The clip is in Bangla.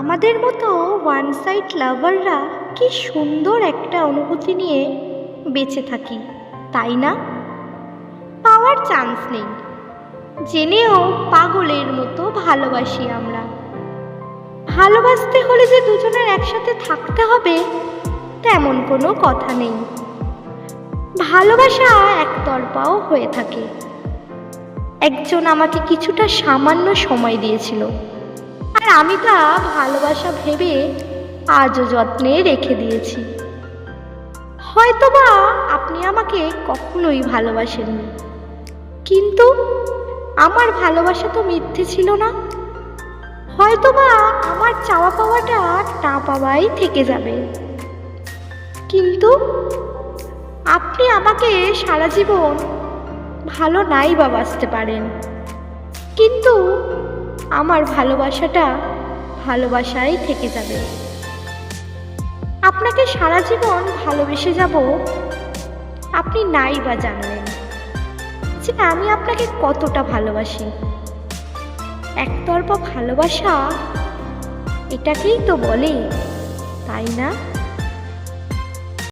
আমাদের মতো ওয়ান সাইড লাভাররা কি সুন্দর একটা অনুভূতি নিয়ে বেঁচে থাকি, তাই না? পাওয়ার চান্স নেই, জেনেও পাগলের মতো ভালোবাসি আমরা। ভালোবাসতে হলে যে দুজনের একসাথে থাকতে হবে তেমন কোনো কথা নেই। ভালোবাসা একতরফাও হয়ে থাকে। একজন আমাকে কিছুটা সামান্য সময় দিয়েছিল, আর আমি তা ভালোবাসা ভেবে আজও যত্নে রেখে দিয়েছি। হয়তোবা আপনি আমাকে কখনোই ভালোবাসেননি, কিন্তু আমার ভালোবাসা তো মিথ্যে ছিল না। হয়তোবা আমার চাওয়া পাওয়াটা না পাওয়াই থেকে যাবে, কিন্তু আপনি আমাকে সারা জীবন ভালো নাই বা বাসতে পারেন, কিন্তু আমার ভালোবাসাটা ভালোবাসাই থেকে যাবে। আপনাকে সারা জীবন ভালোবেসে যাব, আপনি নাই বা জানলেন যে আমি আপনাকে কতটা ভালোবাসি। একতরফা ভালোবাসা এটাকেই তো বলে, তাই না?